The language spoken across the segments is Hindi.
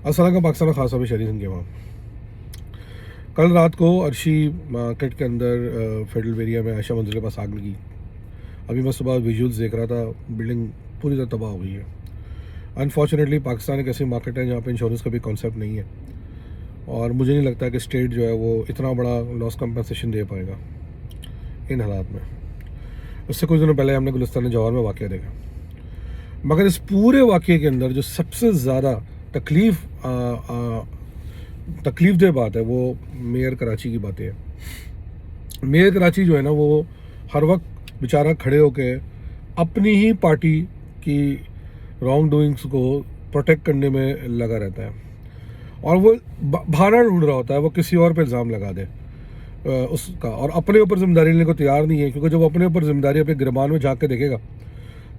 अस्सलाम पाकिस्तान खास तौर पर शहरी सिंह के वहाँ कल रात को अर्शी मार्केट के अंदर फेडरल एरिया में आयशा मंजिल के पास आग लगी। अभी मैं सुबह विजुअल्स देख रहा था, बिल्डिंग पूरी तरह तबाह हो गई है। अनफॉर्चुनेटली पाकिस्तान एक ऐसी मार्केट है जहाँ पे इंश्योरेंस का भी कॉन्सेप्ट नहीं है, और मुझे नहीं लगता कि स्टेट जो है वो इतना बड़ा लॉस कंपनसेशन दे पाएगा इन हालात में। उससे कुछ दिनों पहले हमने गुलिस्तान जवाहर में वाक़या देखा, मगर इस पूरे वाक़े के अंदर जो सबसे ज़्यादा तकलीफ दह बात है वो मेयर कराची की बातें हैं। मेयर कराची जो है ना, वो हर वक्त बेचारा खड़े होके अपनी ही पार्टी की रॉन्ग डूइंग्स को प्रोटेक्ट करने में लगा रहता है, और वो बहाना ढूंढ रहा होता है वो किसी और पे इल्ज़ाम लगा दे उसका, और अपने ऊपर जिम्मेदारी लेने को तैयार नहीं है। क्योंकि जब अपने ऊपर जिम्मेदारी अपने गिरबान में झाँक के देखेगा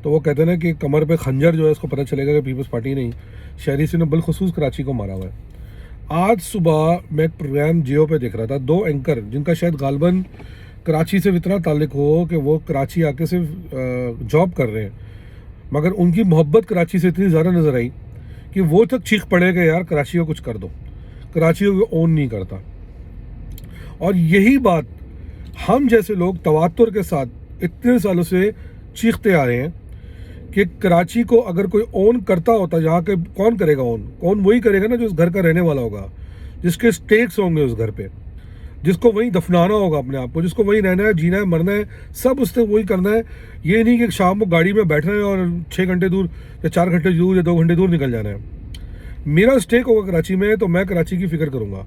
तो वो कहते हैं ना कि कमर पे खंजर जो है उसको पता चलेगा कि पीपल्स पार्टी नहीं, शहरी से ने बिलखुसूस कराची को मारा हुआ है। आज सुबह मैं एक प्रोग्राम जियो पे देख रहा था, दो एंकर जिनका शायद गालबन कराची से इतना ताल्लुक हो कि वो कराची आके सिर्फ जॉब कर रहे हैं, मगर उनकी मोहब्बत कराची से इतनी ज़्यादा नज़र आई कि वो तक चीख पड़े कि यार कराची को कुछ कर दो, कराची को ओन नहीं करता। और यही बात हम जैसे लोग तवातुर के साथ इतने सालों से चीखते आ रहे हैं कि कराची को अगर कोई ओन करता होता, जहाँ के कौन करेगा ओन वही करेगा ना जो उस घर का रहने वाला होगा, जिसके स्टेक्स होंगे उस घर पे, जिसको वहीं दफनाना होगा अपने आप को, जिसको वहीं रहना है, जीना है, मरना है, सब उससे वही करना है। ये नहीं कि शाम को गाड़ी में बैठना है और 6 घंटे दूर या 4 घंटे दूर या 2 घंटे दूर निकल जाना है। मेरा स्टेक होगा कराची में तो मैं कराची की फिक्र करूँगा।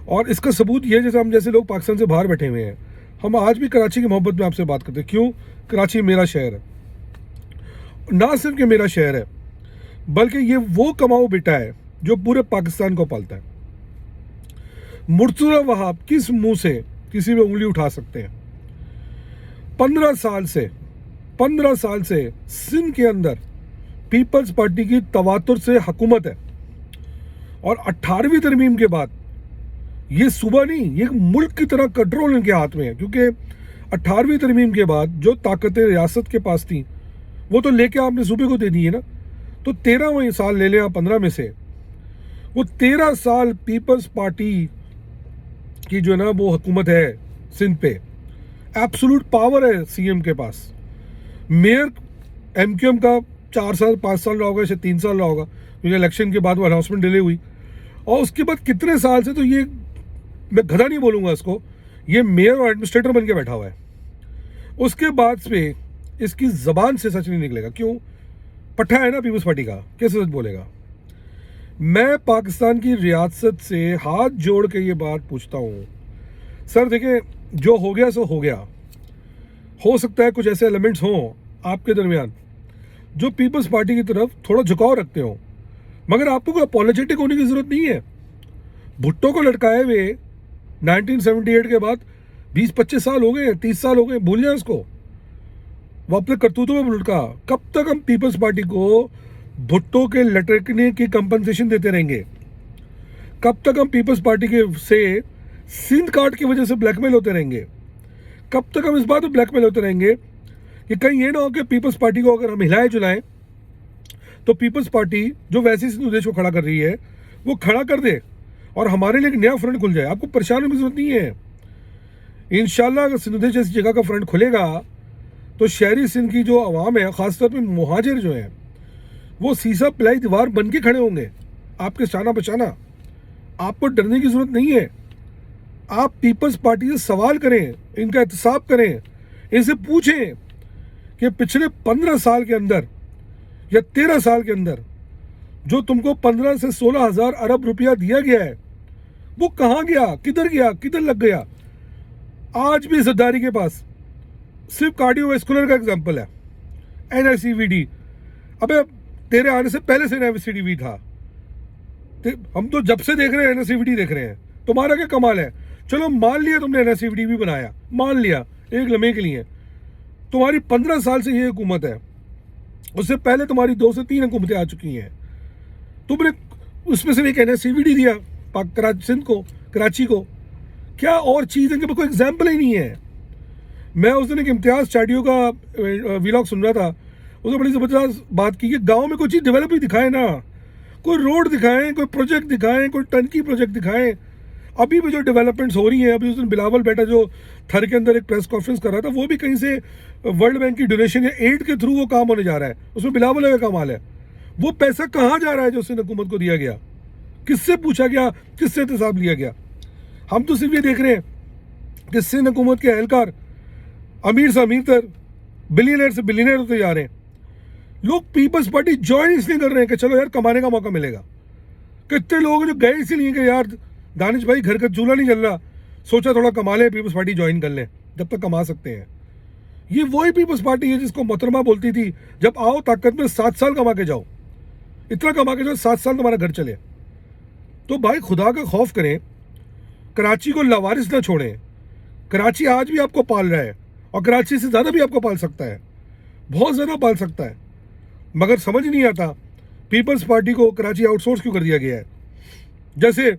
और इसका सबूत ये, जैसे हम जैसे लोग पाकिस्तान से बाहर बैठे हुए हैं, हम आज भी कराची की मोहब्बत में आपसे बात करते हैं। क्यों? कराची मेरा शहर है, ना सिर्फ कि मेरा शहर है बल्कि ये वो कमाऊ बेटा है जो पूरे पाकिस्तान को पालता है। मुर्तज़ा वहाब किस मुंह से किसी पे उंगली उठा सकते हैं? 15 साल से सिंध के अंदर पीपल्स पार्टी की तवातुर से हुकूमत है, और 18वीं तरमीम के बाद ये सूबा नहीं, ये मुल्क की तरह कंट्रोल इनके हाथ में है। क्योंकि 18वीं तरमीम के बाद जो ताकतें रियासत के पास थी वो तो लेके आपने सूबे को दे दी है ना। तो 13 साल ले लें आप 15 में से, वो 13 साल पीपल्स पार्टी की जो है ना वो हुकूमत है सिंध पे, एब्सोल्यूट पावर है सीएम के पास। मेयर एमक्यूएम का 4 साल 5 साल रहा होगा, शायद 3 साल रहा होगा, क्योंकि इलेक्शन के बाद वो अनाउंसमेंट डिले हुई। और उसके बाद कितने साल से, तो ये मैं गधा नहीं बोलूँगा इसको, ये मेयर और एडमिनिस्ट्रेटर बन के बैठा हुआ है। उसके बाद से इसकी ज़बान से सच नहीं निकलेगा। क्यों? पट्टा है ना पीपल्स पार्टी का, कैसे सच बोलेगा? मैं पाकिस्तान की रियासत से हाथ जोड़ के ये बात पूछता हूँ, सर देखिए, जो हो गया सो हो गया। हो सकता है कुछ ऐसे एलिमेंट्स हों आपके दरमियान जो पीपल्स पार्टी की तरफ थोड़ा झुकाव रखते हो, मगर आपको कोई अपॉलोजेटिक होने की ज़रूरत नहीं है। भुट्टो को लटकाए हुए 1978 के बाद 20-25 साल हो गए, 30 साल हो गए, भूल जाए उसको, वो अपने करतूतों में लटका। कब तक हम पीपल्स पार्टी को भुट्टो के लटकने की कंपनसेशन देते रहेंगे? कब तक हम पीपल्स पार्टी के से सिंध कार्ड की वजह से ब्लैकमेल होते रहेंगे? कब तक हम इस बात में ब्लैकमेल होते रहेंगे कि कहीं ये ना हो कि पीपल्स पार्टी को अगर हम हिलाए जुलाएं तो पीपल्स पार्टी जो वैसे सिंधु देश को खड़ा कर रही है वो खड़ा कर दे और हमारे लिए एक नया फ्रंट खुल जाए। आपको परेशान होने की जरूरत नहीं है। इंशाल्लाह अगर सिंधु देश जैसी जगह का फ्रंट खुलेगा तो शहरी सिंध की जो आवाम है, ख़ासतौर पर मुहाजिर जो हैं, वो सीसा पिलाई दीवार बन के खड़े होंगे आपके शाना बचाना। आपको डरने की ज़रूरत नहीं है। आप पीपल्स पार्टी से सवाल करें, इनका एहतसाब करें, इनसे पूछें कि पिछले 15 साल के अंदर या 13 साल के अंदर जो तुमको 15 से 16 हज़ार अरब रुपया दिया गया है वो कहाँ गया, किधर लग गया? आज भी जद्दारी के पास सिर्फ कार्डियोवैस्कुलर का एग्जाम्पल है, NSCVD। अबे तेरे आने से पहले से NSCVD था, हम तो जब से देख रहे हैं NSCVD देख रहे हैं। तुम्हारा क्या कमाल है? चलो मान लिया तुमने NSCVD भी बनाया, मान लिया एक लम्हे के लिए। तुम्हारी 15 साल से ये हुकूमत है, उससे पहले तुम्हारी 2 से 3 हुकूमतें आ चुकी हैं। तुमने उसमें से एक NSCVD दिया सिंध को, कराची को। क्या और चीज़ है कि कोई एग्जाम्पल ही नहीं है। मैं उस दिन एक इम्तियाज़ चाटियों का व्लॉग सुन रहा था, उसने बड़ी ज़बरदस्त बात की कि गांव में कोई चीज़ डेवलप ही दिखाए ना, कोई रोड दिखाएं, कोई प्रोजेक्ट दिखाएं, कोई टंकी प्रोजेक्ट दिखाएं। अभी भी जो डेवलपमेंट्स हो रही हैं, अभी उस दिन बिलावल बेटा जो थर के अंदर एक प्रेस कॉन्फ्रेंस कर रहा था, वो भी कहीं से वर्ल्ड बैंक की डोनेशन या एड के थ्रू वो काम होने जा रहा है, उसमें बिलावल का कमाल है। वो पैसा कहाँ जा रहा है जो सिंध हुकूमत को दिया गया, किससे पूछा गया, किससे हिसाब लिया गया? हम तो सिर्फ ये देख रहे हैं कि सिंध हुकूमत के एहलकार अमीर से अमीर तर, बिलियनर से बिलियनर होते जा रहे हैं। लोग पीपल्स पार्टी ज्वाइन इसलिए कर रहे हैं कि चलो यार कमाने का मौका मिलेगा। कितने लोग जो गए इसीलिए कि यार दानिश भाई घर का चूल्हा नहीं जल रहा, सोचा थोड़ा कमा लें, पीपल्स पार्टी ज्वाइन कर लें जब तक कमा सकते हैं। ये वही पीपल्स पार्टी है जिसको मोहतरमा बोलती थी जब आओ ताकत में 7 साल कमा के जाओ, इतना कमा के जाओ 7 साल तुम्हारा घर चले। तो भाई खुदा का खौफ करें, कराची को लावारिस ना छोड़ें। कराची आज भी आपको पाल रहा है और कराची से ज़्यादा भी आपको पाल सकता है, बहुत ज़्यादा पाल सकता है। मगर समझ नहीं आता पीपल्स पार्टी को कराची आउटसोर्स क्यों कर दिया गया है। जैसे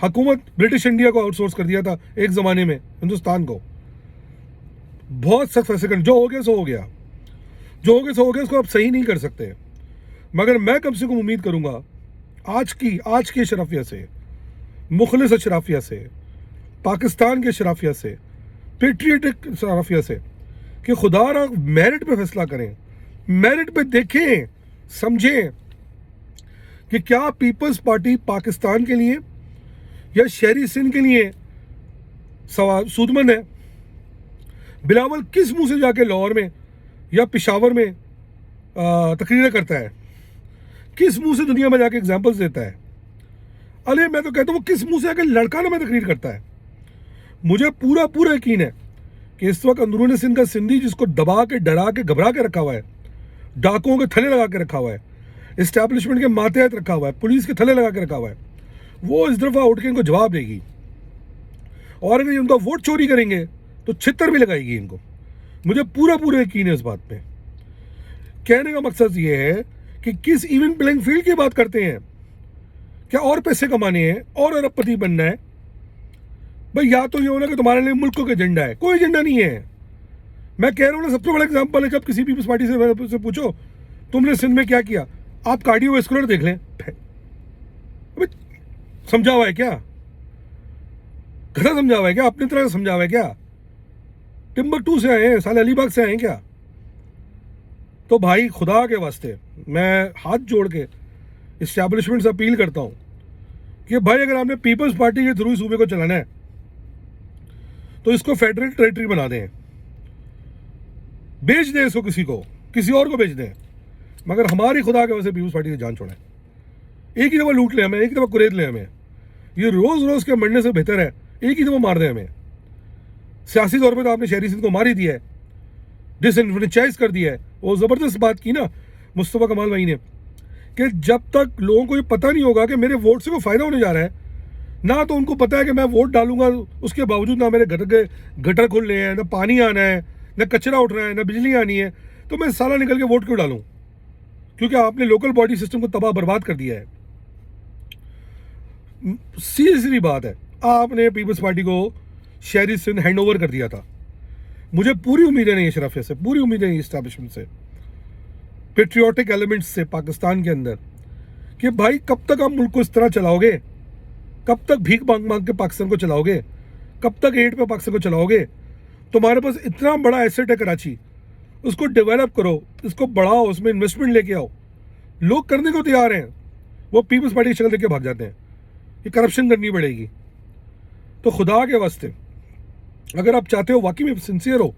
हुकूमत ब्रिटिश इंडिया को आउटसोर्स कर दिया था एक ज़माने में हिंदुस्तान को। बहुत सख्त फैसले कर, जो हो गया सो हो गया, जो हो गया सो हो गया, उसको आप सही नहीं कर सकते। मगर मैं कम से कम उम्मीद करूँगा आज की अशराफिया से, मुखलिस अशराफिया से, पाकिस्तान के अशराफिया से, पेट्रियटिक अशराफिया से कि खुदा मेरिट पे फैसला करें, मेरिट पे देखें, समझें कि क्या पीपल्स पार्टी पाकिस्तान के लिए या शहरी सिंध के लिए सवाल सूदमंद है। बिलावल किस मुंह से जाके लाहौर में या पेशावर में तकरीरें करता है, किस मुंह से दुनिया में जाके एग्जाम्पल्स देता है? अरे मैं तो कहता हूँ वो किस मुंह से जाके लड़काना में तकरीर करता है। मुझे पूरा यकीन है कि इस वक्त अंदरूनी सिंध का सिंधी जिसको दबा के, डरा के, घबरा के रखा हुआ है, डाकुओं के थले लगा के रखा हुआ है, इस्टेब्लिशमेंट के मातहत रखा हुआ है, पुलिस के थले लगा के रखा हुआ है, वो इस दफ़ा उठ के इनको जवाब देगी। और अगर उनका वोट चोरी करेंगे तो छितर भी लगाएगी इनको। मुझे पूरा यकीन है इस बात पे। कहने का मकसद ये है कि किस इवन प्लेइंग फील्ड की बात करते हैं? क्या और पैसे कमाने हैं और अरबपति बनना है? भाई या तो ये होना कि तुम्हारे लिए मुल्क का एजेंडा है, कोई एजेंडा नहीं है। मैं कह रहा हूँ ना, सबसे बड़ा एग्जांपल है जब किसी पीपल्स पार्टी से पूछो तुमने सिंध में क्या किया, आप कार्डियोवैस्कुलर देख लें। अबे समझा हुआ है क्या? गधा समझा हुआ है क्या? अपनी तरह समझा हुआ है क्या? टिम्बकटू से आए हैं, साले अलीबाग से आए हैं क्या? तो भाई खुदा के वास्ते मैं हाथ जोड़ के इस्टेब्लिशमेंट से अपील करता हूँ कि भाई अगर आपने पीपल्स पार्टी के थ्रू सूबे को चलाना है तो इसको फेडरल टेरिटरी बना दें, बेच दें इसको, किसी और को बेच दें। मगर हमारी खुदा के वजह से पीपल्स पार्टी की जान छोड़ें। एक ही दफ़ा लूट ले हमें, एक ही दफ़ा कुरेद ले हमें, ये रोज़ के मरने से बेहतर है एक ही दफ़ा मार दें हमें। सियासी तौर पे तो आपने शहरी सिंध को मार ही दिया है, डिसइन्फ्रेंचाइज कर दिया है। वो ज़बरदस्त बात की ना मुस्तफ़ा कमाल भाई ने कि जब तक लोगों को ये पता नहीं होगा कि मेरे वोट से कोई फ़ायदा होने जा रहा है, ना तो उनको पता है कि मैं वोट डालूंगा उसके बावजूद ना मेरे गटर खुल रहे हैं, ना पानी आना है, ना कचरा उठ रहा है, ना बिजली आनी है, तो मैं साला निकल के वोट क्यों डालूं? क्योंकि आपने लोकल बॉडी सिस्टम को तबाह बर्बाद कर दिया है। सीरियसली बात है, आपने पीपल्स पार्टी को शहरी सिंध हैंड ओवर कर दिया था। मुझे पूरी उम्मीदें नहीं अशराफिया से, पूरी उम्मीदें नहीं इस्टेब्लिशमेंट से, पेट्रियोटिक एलिमेंट्स से पाकिस्तान के अंदर, कि भाई कब तक आप मुल्क को इस तरह चलाओगे? कब तक भीख मांग के पाकिस्तान को चलाओगे? कब तक एड पे पाकिस्तान को चलाओगे? तुम्हारे पास इतना बड़ा एसेट है कराची, उसको डेवलप करो, इसको बढ़ाओ, उसमें इन्वेस्टमेंट लेके आओ। लोग करने को तैयार हैं, वो पीपल्स पार्टी की शक्ल देख के भाग जाते हैं। ये करप्शन करनी पड़ेगी। तो खुदा के वास्ते अगर आप चाहते हो वाकई में सिंसियर हो,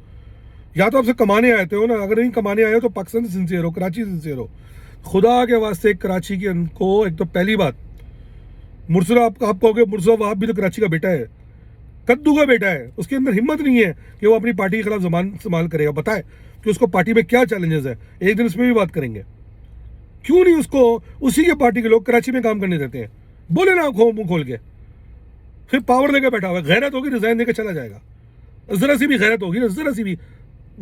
या तो आपसे कमाने आए थे हो ना, अगर नहीं कमाने आए हो तो पाकिस्तान से सिंसियर हो, कराची से सिंसियर हो। खुदा के वास्ते कराची के को, एक तो पहली बात, मुर्सदा आप कहोगे मुर्सदा वहाब भी तो कराची का बेटा है, कद्दू का बेटा है, उसके अंदर हिम्मत नहीं है कि वो अपनी पार्टी के खिलाफ जबान इस्तेमाल करेगा। बताए कि उसको पार्टी में क्या चैलेंजेस है, एक दिन इसमें भी बात करेंगे। क्यों नहीं उसको उसी के पार्टी के लोग कराची में काम करने देते हैं? बोले ना मुंह खोल के, फिर पावर लेकर बैठा हुआ है। गैरत होगी रिजाइन देकर चला जाएगा। जरा सी भी गैरत होगी ना, जरा सी भी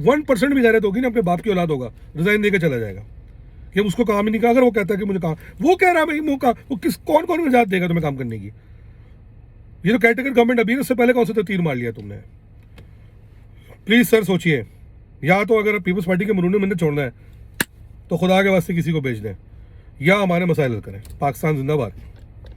1% भी गैरत होगी ना, अपने बाप की औलाद होगा, रिजाइन देकर चला जाएगा कि उसको काम ही नहीं कहा। अगर वो कहता है कि मुझे काम, वो कह रहा है भाई वो कौन कौन इजाजत देगा तुम्हें काम करने की? ये तो कैटेगरी गवर्नमेंट अभी, उससे पहले कौन सा तो तीर मार लिया तुमने। प्लीज सर सोचिए, या तो अगर पीपल्स पार्टी के मुरूने मंदिर छोड़ना है तो खुदा के वास्ते किसी को भेज दें, या हमारे मसाइल हल करें। पाकिस्तान जिंदाबाद।